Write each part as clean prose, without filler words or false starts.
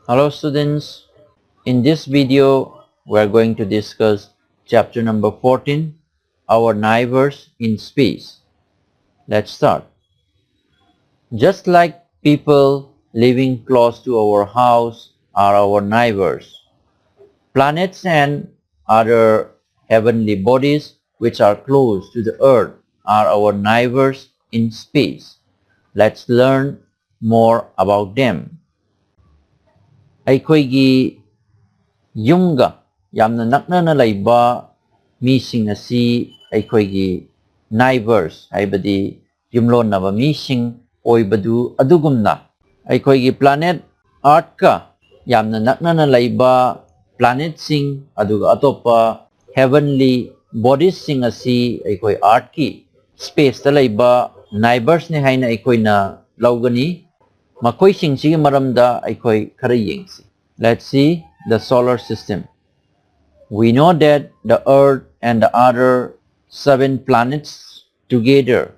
Hello students, in this video we are going to discuss chapter number 14, our neighbors in space. Let's start. Just like people living close to our house are our neighbors, planets and other heavenly bodies which are close to the earth are our neighbors in space. Let's learn more about them. ꯑꯩꯈꯣꯏꯒꯤ ꯌꯨꯝꯒ ꯌꯥꯝꯅ ꯅꯛꯅꯅ ꯂꯩꯕ ꯃꯤꯁꯤꯡ ꯑꯁꯤ ꯑꯩꯈꯣꯏꯒꯤ neighbors ꯍꯥꯏꯕꯗꯤ ꯌꯨꯝꯂꯣꯟꯅꯕ ꯃꯤꯁꯤꯡ ꯑꯣꯏꯕꯗꯨ ꯑꯗꯨꯒꯨꯝꯅ ꯑꯩꯈꯣꯏꯒꯤ planet Earthꯀ ꯌꯥꯝꯅ ꯅꯛꯅꯅ ꯂꯩꯕ planetꯁꯤꯡ ꯑꯗꯨꯒ ꯑꯇꯣꯞꯄ heavenly bodiesꯁꯤꯡ ꯑꯁꯤ ꯑꯩꯈꯣꯏ Earthꯀꯤ spaceꯇ ꯂꯩꯕ neighborsꯅꯤ ꯍꯥꯏꯅ ꯑꯩꯈꯣꯏꯅ ꯂꯧꯒꯅꯤ ꯃꯈꯣꯏꯁꯤꯡꯁꯤꯒꯤ ꯃꯔꯝꯗ ꯑꯩꯈꯣꯏ ꯈꯔ ꯌꯦꯡꯁꯤ. Let's see the solar system. We know that the Earth and the other 7 planets together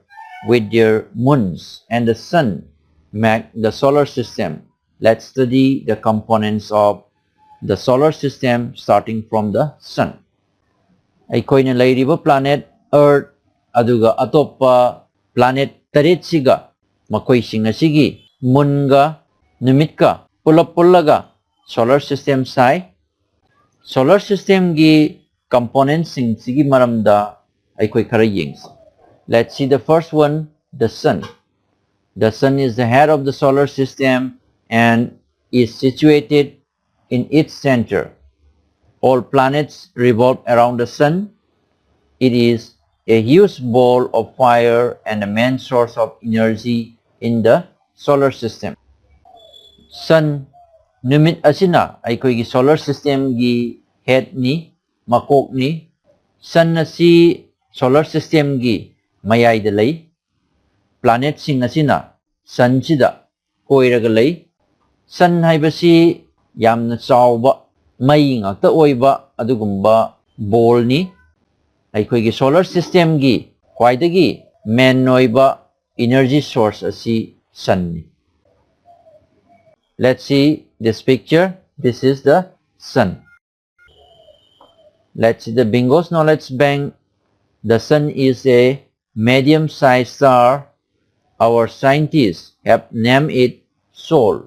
with their moons and the Sun make the solar system. Let's study the components of the solar system starting from the Sun. ꯑꯩꯈꯣꯏꯅ ꯂꯩꯔꯤꯕ planet Earth ꯑꯗꯨꯒ ꯑꯇꯣꯞꯄ planet 8시가 ꯃꯈꯣꯏꯁꯤꯡ ꯑꯁꯤꯒꯤ moonga numitga pulap pullaga solar system sai. Solar system gi components sing sigi maramda aikoi khara yengs. Let's see the first one, the sun. The sun is the head of the solar system and is situated in its center. All planets revolve around the sun. It is a huge ball of fire and a main source of energy in the solar system. Sun numit asina aikoigi solar system gi head ni makok ni. Sun asi solar system gi mayai da lay. Planet sing asina sun sida koiraga lay. Sun haibasi yamna chawba mai ngakta oiba adugumba ball ni. Aikoigi solar system gi khwaidagi main oiba energy source asi sun ni. Let's see this picture. This is the sun. Let's see the Bingo's Knowledge Bank. The sun is a medium-sized star. Our scientists have named it Sol.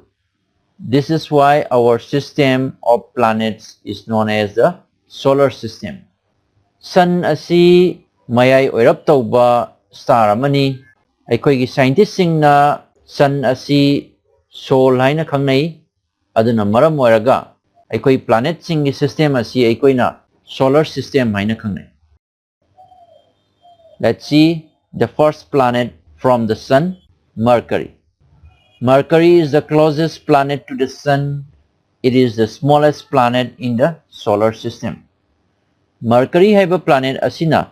This is why our system of planets is known as the solar system. Sun asi mayai oirap tauba star amani. Aikoigi scientists singna sun asi Sol haina khangnai aduna maram oiraga aikoi planet singi system asi aikoina solar system haina khangnai. Let's see the first planet from the sun, Mercury. Mercury is the closest planet to the sun. It is the smallest planet in the solar system. Mercury haiba planet asina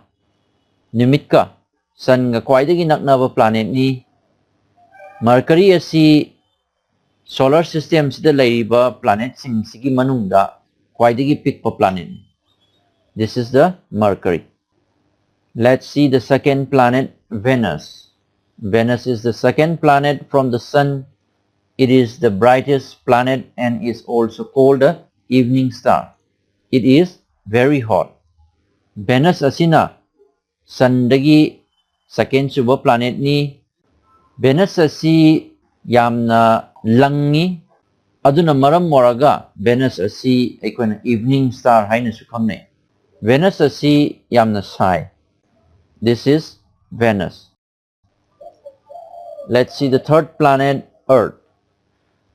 numitka sun ga khwaidagi naknaba planet ni. Mercury asi solar system sida layriba planet sing sigi manungda khwaidagi pikpa planet. This is the Mercury. Let's see the second planet, Venus. Venus is the second planet from the sun. It is the brightest planet and is also called the evening star. It is very hot. Venus asina sun dagi second suba planet ni. Venus asi yamna langi aduna maram moraga Venus asi aikoina evening star haina su khangnai. Venus asi yamna sai. This is Venus. Let's see the third planet, Earth.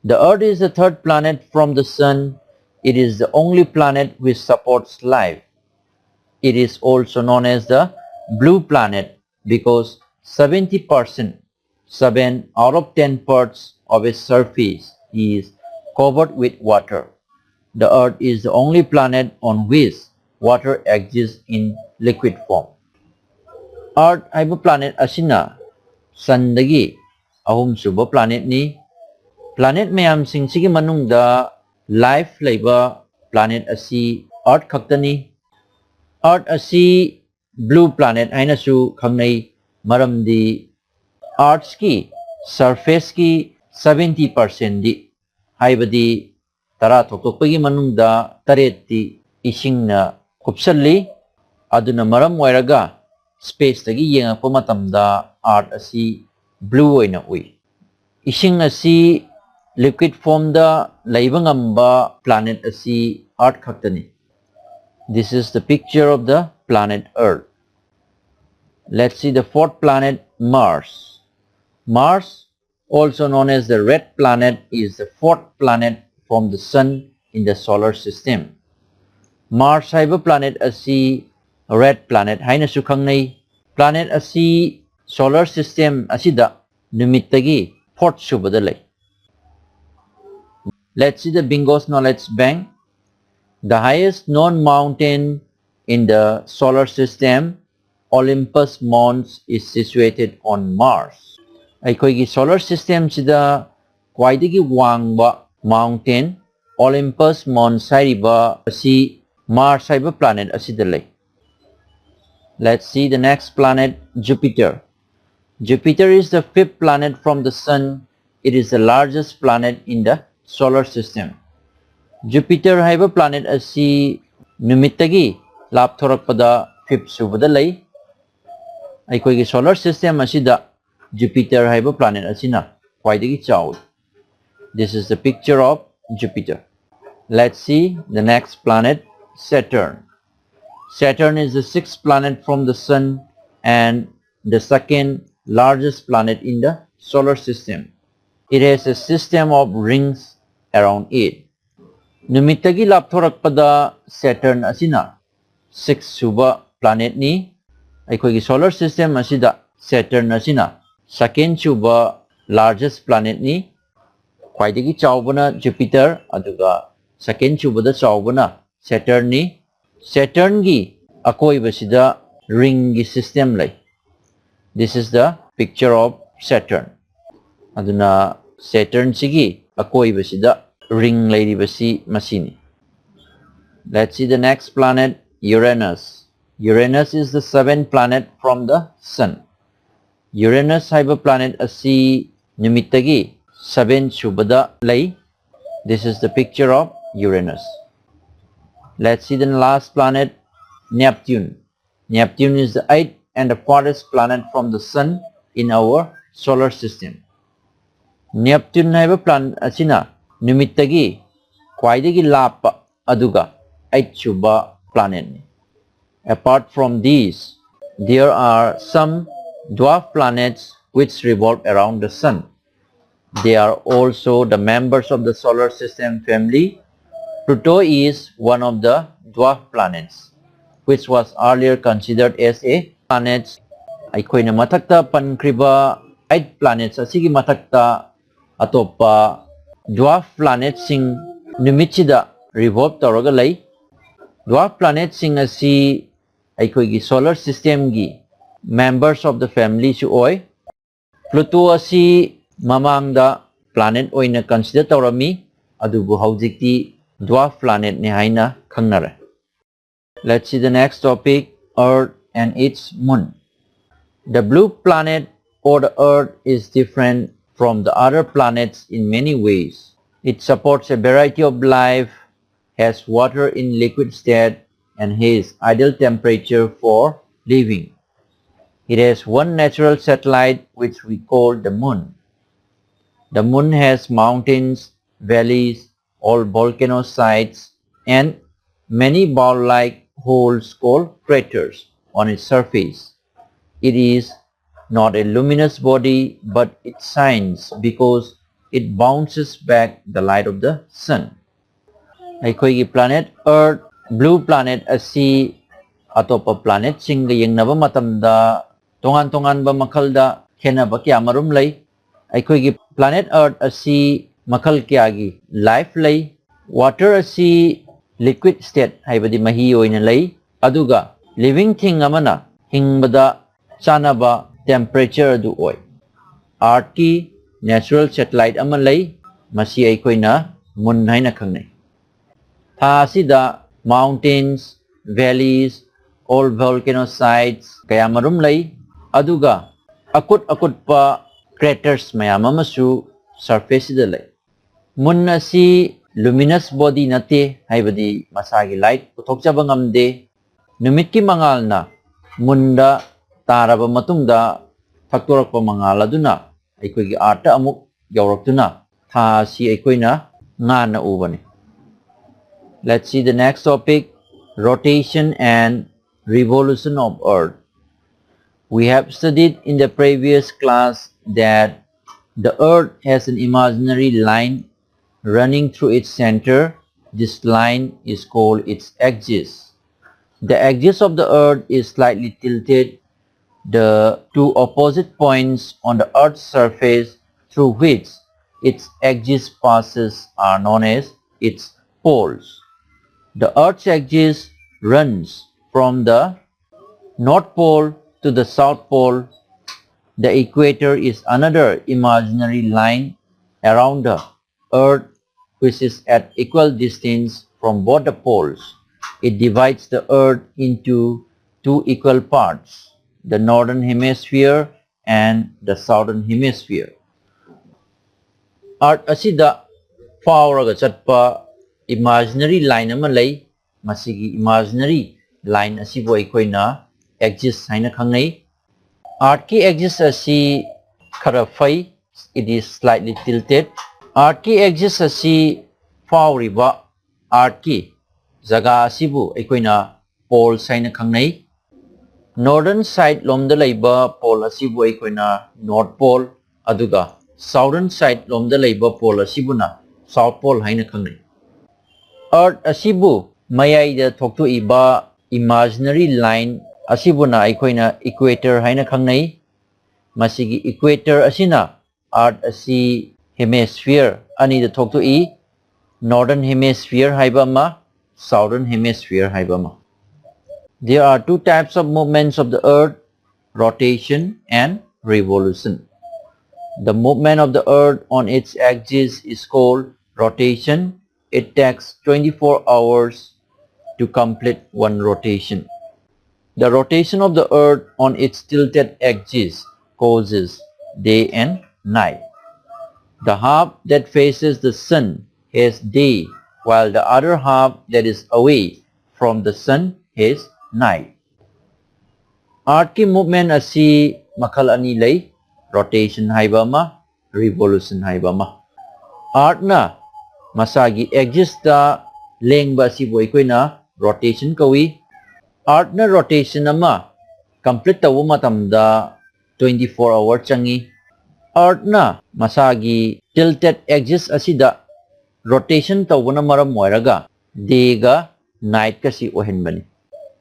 The Earth is the third planet from the sun. It is the only planet which supports life. It is also known as the blue planet because 70%, 7 out of 10 parts of its surface is covered with water. The Earth is the only planet on which water exists in liquid form. Earth haiba planet asina sun dagi ahum suba planet ni. Planet mayam sing sigi manungda life laiba planet asi Earth khaktani. Earth asi blue planet haina su khangnai maramdi Earth's ki surface ki 70% di haibadi tara thokpagi manungda taretti isingna kupsalli aduna maram oiraga space tagi yengakpa matamda art asi blue oina ui ising asi liquid form da laiba ngamba planet asi art khaktani. This is the picture of the planet Earth. Let's see the fourth planet, Mars. Mars, also known as the red planet, is the fourth planet from the sun in the solar system. Mars haiba planet asi red planet haina su khangnai. Planet asi solar system asida numit tagi fourth subada lai. Let's see the Bingo's knowledge bank. The highest known mountain in the solar system, Olympus Mons, is situated on Mars. Aikoigi solar system sida kwaidagi wangba mountain Olympus Mons haiba asi Mars haiba planet asida lay. Let's see the next planet, Jupiter. Jupiter is the fifth planet from the sun. It is the largest planet in the solar system. Jupiter haiba planet asi numitagi lapthorakpada fifth subada lay. Aikoigi solar system asida Jupiter haiba planet asina kwaidagi chaw. This is the picture of Jupiter. Let's see the next planet, Saturn. Saturn is the sixth planet from the sun and the second largest planet in the solar system. It has a system of rings around it. Numitagi lapthorakpada Saturn asina sixth suba planet ni. Aikoigi solar system asida Saturn asina second suba largest planet ni. Kwaidagi chawbana Jupiter aduga second subada chawbana Saturn ni. Saturn gi akoibasida ring gi system lai. This is the picture of Saturn. Aduna Saturn sigi akoibasida ring lairibasi masini. Let's see the next planet, Uranus. Uranus is the seventh planet from the sun. Uranus haiba planet asi nimitagi seven subada lay. This is the picture of Uranus. Let's see the last planet, Neptune. Neptune is the eighth and the farthest planet from the sun in our solar system. Neptune haiba planet asina nimitagi kwaidagi lapa aduga eighth suba planet. Apart from these, there are some dwarf planets which revolve around the sun. They are also the members of the solar system family. Pluto is one of the dwarf planets, which was earlier considered as a planet. Aikoina mathakta pankriba 8 planets asigi mathakta atopa dwarf planets sing numitchida revolve tawraga lay. Dwarf planets sing asi aikoigi solar system gi members of the family su oi. Pluto asi mamangda planet oina consider tawrami adubu haujikti dwarf planet ni haina khangnare. Let's see the next topic, Earth and its moon. The blue planet or the Earth is different from the other planets in many ways. It supports a variety of life, has water in liquid state, and has ideal temperature for living. It has one natural satellite which we call the moon. The moon has mountains, valleys, all volcano sites, and many ball-like holes called craters on its surface. It is not a luminous body, but it shines because it bounces back the light of the sun. Aikoigi planet Earth, blue planet asi atopa planet singa yengnaba matamda tongan ba makalda khenaba kya marum lay. Aikoigi planet Earth asi makal kyagi life lay. Water asi liquid state haibadi mahi oina lay. Aduga living thing amana hingbada chanaba temperature adu oi. Earth ki natural satellite ama lay. Masi aikoina moon haina khangnai. Tha asida mountains, valleys, all volcano sites kaya marum lay. Aduga akut pa craters mayam amasu surface da lay. Moon asi luminous body nate haibadi masagi light puthokjaba ngamde numit ki mangal na munda taraba matungda thaktorakpa mangal aduna aikoigi arta amuk yauraktuna tha si aikoina ngana ubani. Let's see the next topic, rotation and revolution of Earth. We have studied in the previous class that the Earth has an imaginary line running through its center. This line is called its axis. The axis of the Earth is slightly tilted. The two opposite points on the Earth's surface through which its axis passes are known as its poles. The Earth's axis runs from the North Pole to the South Pole. The equator is another imaginary line around the Earth which is at equal distance from both the poles. It divides the Earth into two equal parts, the Northern Hemisphere and the Southern Hemisphere. Earth asida fauraga chatpa imaginary line ama lay, masigi imaginary line asibo aikoina axis haina khangnai. Earth ki axis asi khara fai, it is slightly tilted. Earth ki axis asi fauriba Earth ki jaga asibu aikoina poles haina khangnai. Northern side lomda laiba pole asibu aikoina North Pole, aduga Southern side lomda laiba pole asibuna South Pole haina khangnai. Earth asibu mayaida thoktu iba imaginary line asibuna aikoina equator haina khangnai. Masigi equator asina Earth asi hemisphere ani da thoktu I, Northern Hemisphere haiba ma, Southern Hemisphere haiba ma. There are two types of movements of the Earth, rotation and revolution. The movement of the Earth on its axis is called rotation. It takes 24 hours to complete one rotation. The rotation of the Earth on its tilted axis causes day and night. The half that faces the sun has day, while the other half that is away from the sun has night. Earth ki movement asi makal ani lay, rotation haiba ma, revolution haiba ma. Earth na masagi axis da lengba asibo aikoina rotation kawi. Earth na rotation ama complete tawu matamda 24 hour changi. Earth na masagi tilted axis asida rotation tawuna maram moiraga day ga night kasi ohenbani.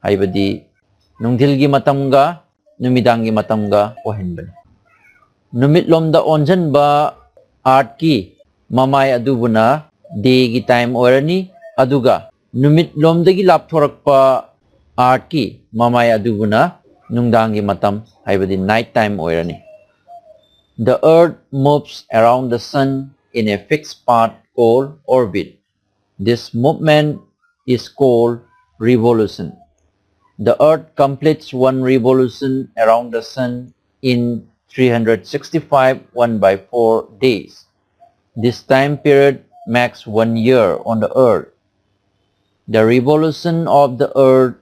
Haibadi nungthilgi matamga numidangi matamga ohenbani. Numitlomda onjan ba Earth ki mamay adubuna day gi time orani, aduga numitlomdagi lapthorakpa Earth ki mamay adubuna nungdangi matam haibadi night time orani. The Earth moves around the Sun in a fixed path called orbit. This movement is called revolution. The Earth completes one revolution around the Sun in 365 1/4 days. This time period makes 1 year on the Earth. The revolution of the Earth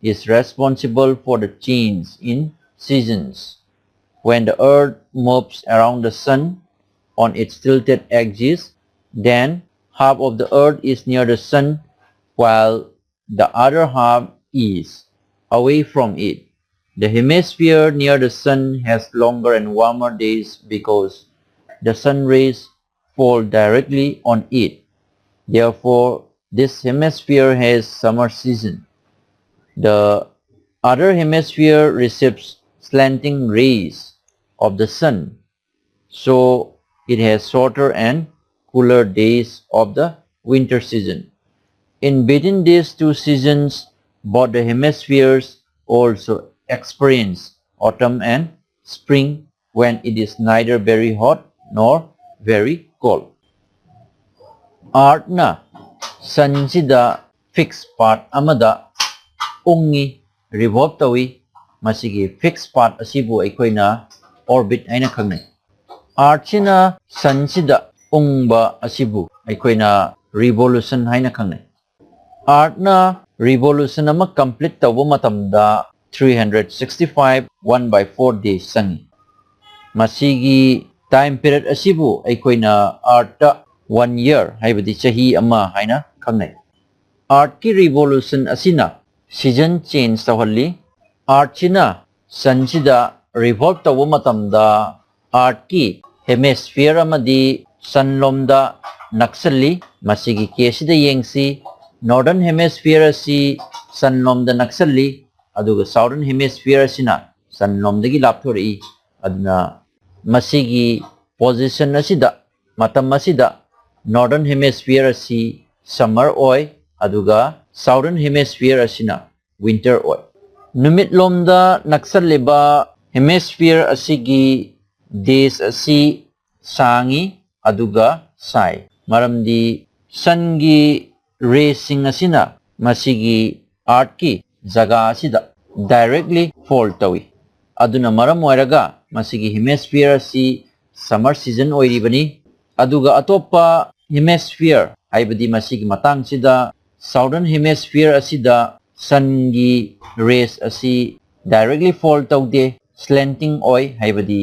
is responsible for the change in seasons. When the Earth moves around the Sun on its tilted axis, then half of the Earth is near the Sun while the other half is away from it. The hemisphere near the Sun has longer and warmer days because the sun rays fall directly on it. Therefore, this hemisphere has summer season. The other hemisphere receives slanting rays of the sun, so it has shorter and cooler days of the winter season. In between these two seasons, both the hemispheres also experience autumn and spring when it is neither very hot nor very cold. Earth na sansida fixed part amada ungi revolve tawi, masigi fixed part asibu aikoina orbit aina khangnai. Earth sina sansida ungba asibu aikoina revolution haina khangnai. Earth na revolution ama complete tawba matamda 365 1/4 days sangi. Masigi time period asibu aikoina Earth 1 year haibadi chahi ama haina khangnai. Earth ki revolution asina season change tawhalli. Earth china sun sida revolve tawba matamda Earth ki hemisphere amadi sun lomda naksalli. Masigi case da yengsi northern hemisphere asi sun lomda naksalli aduga southern hemisphere asina sun lomdagi lapthori aduna masigi position asida matam asida northern hemisphere asi summer oi aduga southern hemisphere asina winter oi. Numit lomda naksalliba hemisphere asigi days asi sangi aduga sai. Maramdi sungi raysing asina masigi Earth ki jaga asida directly fall tawi. Aduna maram oiraga masigi hemisphere asi summer season oiribani. Aduga atopa hemisphere haibadi masigi matang sida southern hemisphere asida sungi rays asi directly fall tawde slanting oi haibadi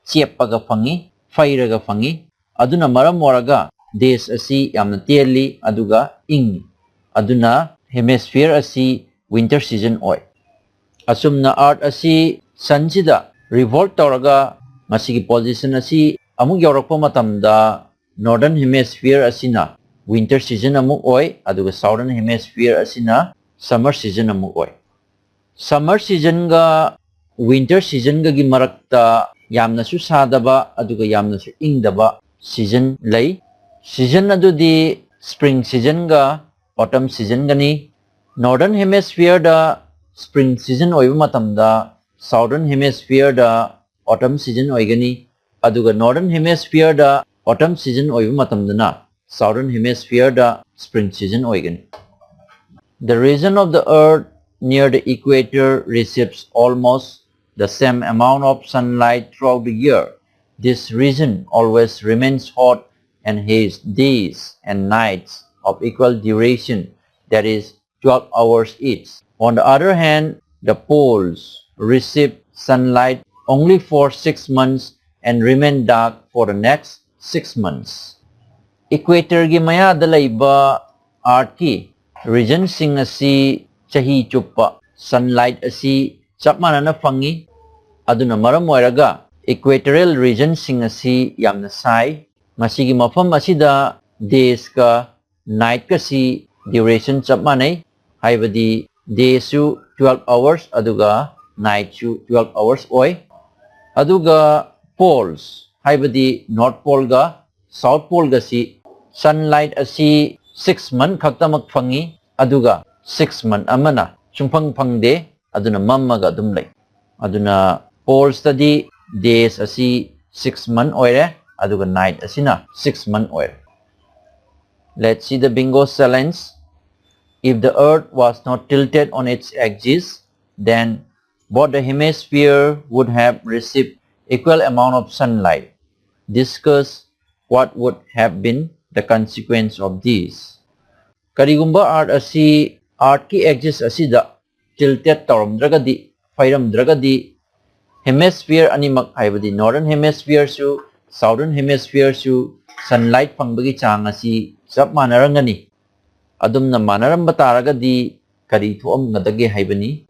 cheppaga fangi fairaga fangi. Aduna maram oiraga days asi yamna telli aduga ing. Aduna hemisphere asi winter season oi. Asumna Earth asi sun sida revolve tawraga masigi position asi amuk yaurakpa matamda northern hemisphere asina winter season amuk oi aduga southern hemisphere asina summer season amuk oi. Summer season ga winter season ga gi marakta yamna su sadaba aduga yamna su ingdaba season lay. Season adudi spring season ga autumn season gani. Northern hemisphere da spring season oiba matamda southern hemisphere da autumn season oigani. Aduga northern hemisphere da autumn season oiba matamdana southern hemisphere da spring season oigani. The region of the earth near the equator receives almost the same amount of sunlight throughout the year. This region always remains hot and has days and nights of equal duration, that is 12 hours each. On the other hand, the poles receive sunlight only for 6 months and remain dark for the next 6 months. Equator gi mayada laiba Earth ki region sing asi chahi chuppa sunlight asi chap manana fangi. Aduna maram oiraga equatorial region sing asi yamna sai. Masigi mafam asida days ka night ka si duration chap manai haibadi day su 12 hours aduga night su 12 hours oi. Aduga poles haibadi north pole ga south pole ga si sunlight asi 6 month khaktamak fangi aduga 6 month amana chungphang phangde aduna mammaga dum lay. Aduna poles tadi days asi 6 month oire aduga night asina 6 month oire. Let's see the bingo challenge. If the earth was not tilted on its axis, then both the hemisphere would have received equal amount of sunlight. Discuss what would have been the consequence of this. Karigumba earth asi earth ki axis asida tilted tawramdragadi fairamdragadi hemisphere animak haibadi northern hemisphere su southern hemisphere su sunlight pangbagi chang asi chap manarangani. Adumna manaramba taragadi kari thuam ngadage haibani.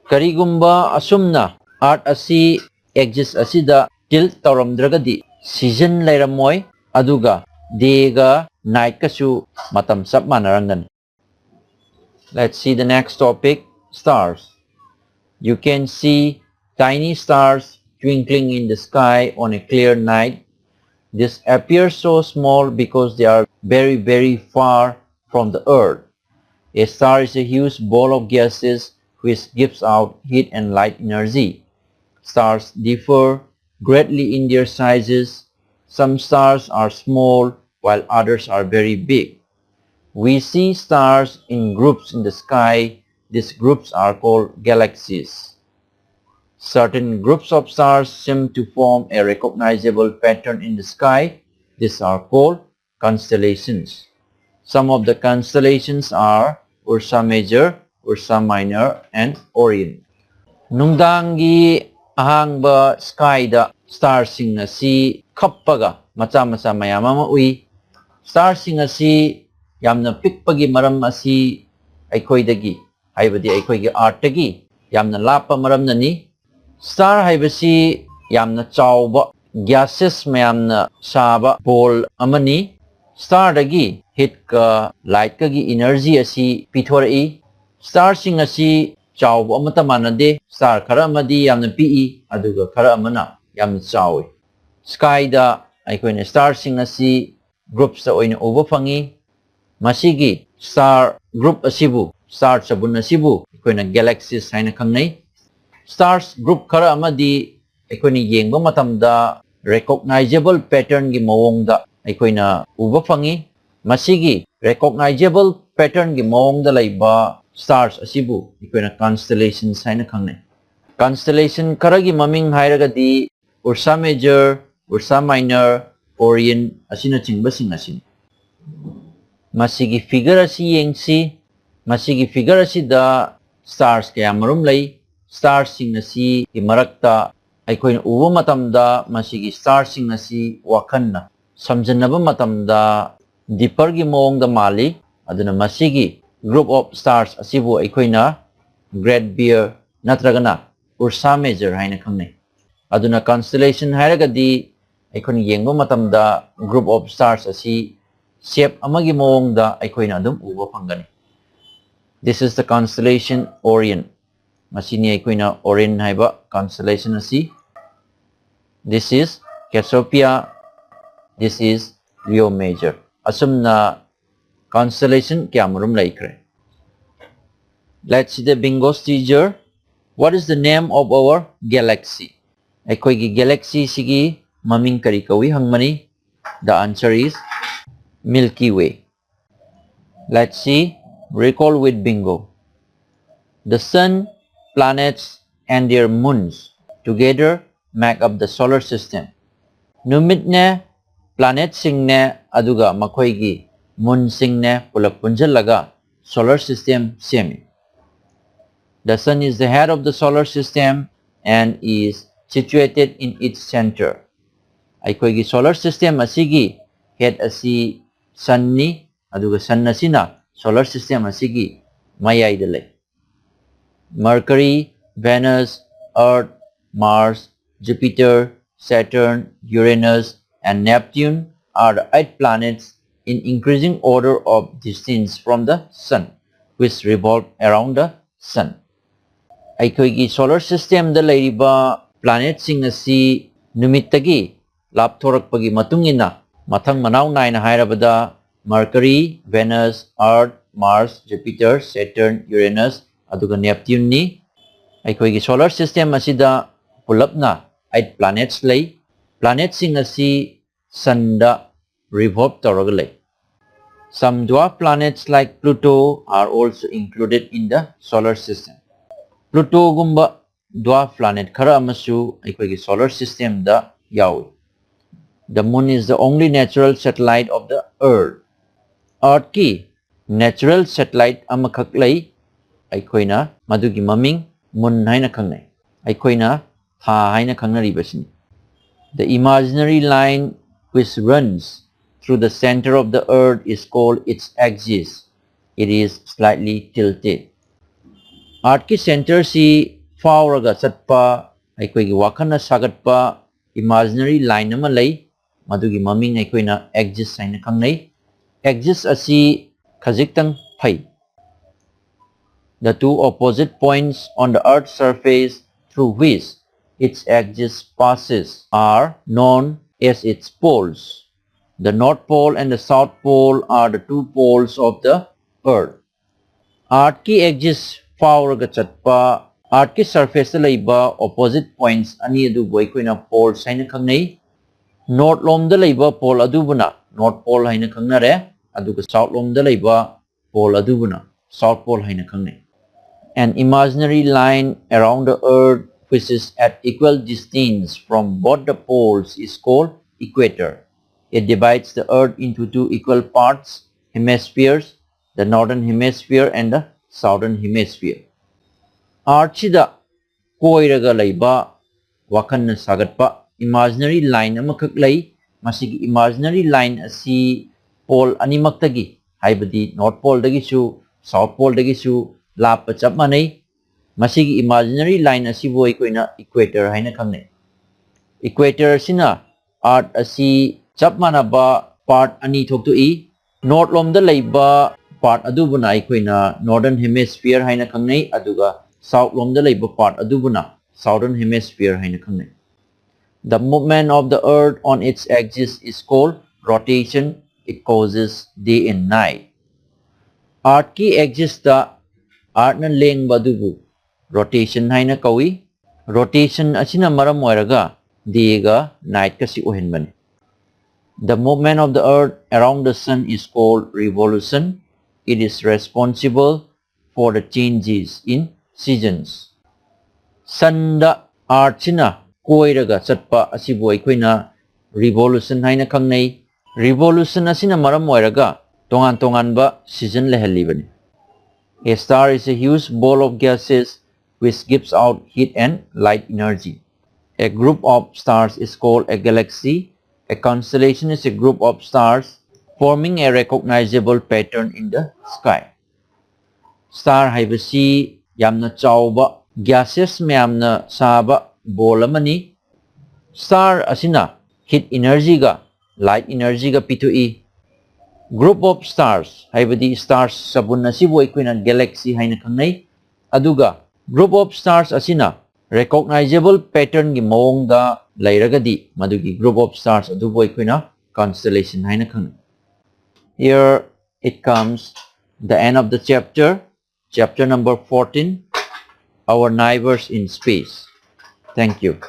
Karigumba asumna earth asi axis asida tilt tawramdragadi season layramoi aduga day ga night kasu matam chap manarangani. Let's see the next topic, stars. You can see tiny stars twinkling in the sky on a clear night. This appears so small because they are very, very far from the earth. A star is a huge ball of gases which gives out heat and light energy. Stars differ greatly in their sizes. Some stars are small while others are very big. We see stars in groups in the sky. These groups are called galaxies. Certain groups of stars seem to form a recognizable pattern in the sky. These are called constellations. Some of the constellations are Ursa Major, Ursa Minor, and Orion. Nungdangi ahangba sky da star sing asi khappaga macha macha mayam ama ui. Star sing asi yamna pikpagi maram asi aikhoidagi haibadi aikhoigi artagi yamna lapa maram nani. Star haibasi yamna chawba gases mayamna saba ball amani. Star dagi hit ka light ka gi energy asi pithori. Star sing asi chawba amata manade. Star khara amadi yamna pi aduga khara amana yamna chawi. Sky da aikoina star sing asi groups da oina uba phangi. Masigi star group asibu star sabun asibu aikoina galaxies haina khangnai. Stars group khara amadi aikoina yengba matamda recognizable pattern gi mawongda aikoina uba phangi. Masigi recognizable pattern gi mawongda laiba stars asibu aikoina constellations haina khangnai. Constellation khara gi maming hairagadi Ursa Major, Ursa Minor, Orion asina chingba sing asini. Masigi figure asi yengsi. Masigi figure asi da stars kaya marum lai. Stars sing asi imarakta aikoina uba matamda masigi stars sing asi wakanna samjanaba matamda deeper gi mawongda mali. Aduna masigi group of stars asibu aikoina Great Bear natragana Ursa Major haina khangnai. Aduna constellation hairagadi aikoina yengba matamda group of stars asi shape amagi mawongda aikoina adum uba phangani. This is the constellation Orion. Masini aikoina Orion haiba constellation asi. This is Cassiopeia. This is Leo Major. Asumna constellation kyamarum laikre. Let's see the bingo teacher. What is the name of our galaxy? Aikoigi galaxy sigi maming kari kawi hangmani. The answer is Milky Way. Let's see. Recall with bingo. The sun, planets, and their moons together make up the solar system. Numit ne, planet sing ne, aduga makoigi moon sing ne pulak punjalaga solar system semi. The sun is the head of the solar system and is situated in its center. Aikoigi solar system asigi head asi sun ni aduga sun asina solar system asigi mayai dale. Mercury, Venus, Earth, Mars, Jupiter, Saturn, Uranus, and Neptune are the 8 planets in increasing order of distance from the Sun, which revolve around the Sun. Aikoigi solar system da lairiba planet sing asi numittagi lapthorakpagi matungina mathang manaw naina hairabada Mercury, Venus, Earth, Mars, Jupiter, Saturn, Uranus, aduga Neptune ni aikoigi solar system asida pulapna 8 planets lay. Planets sing asi sun da revolve tawraga lay. Some dwarf planets like Pluto are also included in the solar system. Pluto gumba dwarf planet khara amasu aikoigi solar system da yawi. The moon is the only natural satellite of the earth. Earth ki natural satellite amakhak lay. Aikoina madugi maming moon haina khangnai. Aikoina tha haina khangnaribasini. The imaginary line which runs through the center of the earth is called its axis. It is slightly tilted. Earth ki center si fauraga chatpa aikoigi wakhana sagatpa imaginary line ama lay. Madugi maming aikoina axis haina khangnai. Axis asi khajiktang phai. The two opposite points on the Earth's surface through which its axis passes are known as its poles. The North Pole and the South Pole are the 2 poles of the Earth. Earth ki axis fauraga chatpa Earth ki surface laiba opposite points ani adu boikoina poles haina khangnai. North lomda laiba pole adubuna North Pole haina khangnare aduga South lomda laiba pole adubuna South Pole haina khangnai. An imaginary line around the earth which is at equal distance from both the poles is called equator. It divides the earth into 2 equal parts. hemispheres, the northern hemisphere and the southern hemisphere. Archida koiraga laiba wakanna sagatpa imaginary line amakak lay, masigi imaginary line asi pole animaktagi haibadi north pole dagisu south pole dagisu lapa chap manai, masigi imaginary line asi boy koina equator haina khangnai. Equator sina art asi chap manaba part ani thoktu I, north lom da laiba part adubuna aikoina northern hemisphere haina khangnai, aduga south lom da laiba part adubuna southern hemisphere haina khangnai. The movement of the earth on its axis is called rotation. It causes day and night. Earth ki axis da earth na lengba dubu rotation haina kawi. Rotation asina maram oiraga day ga night kasi ohenbani. The movement of the earth around the sun is called revolution. It is responsible for the changes in seasons. Sun da earth sina koiraga chatpa asibu aikoina revolution haina khangnai. Revolution asina maram oiraga tongan tongan ba season lehalibani. A star is a huge ball of gases which gives out heat and light energy. A group of stars is called a galaxy. A constellation is a group of stars forming a recognizable pattern in the sky. Star haibasi yamna chawba gases mayamna saba ball amani. Star asina heat energy ga light energy ga pitui. Group of stars haibadi stars sabun asibu aikoina galaxy haina khangnai, aduga group of stars asina recognizable pattern gi mawong da lairagadi madugi group of stars adubu aikoina constellation haina khangnai. Here it comes the end of the chapter number 14, our neighbors in space. Thank you.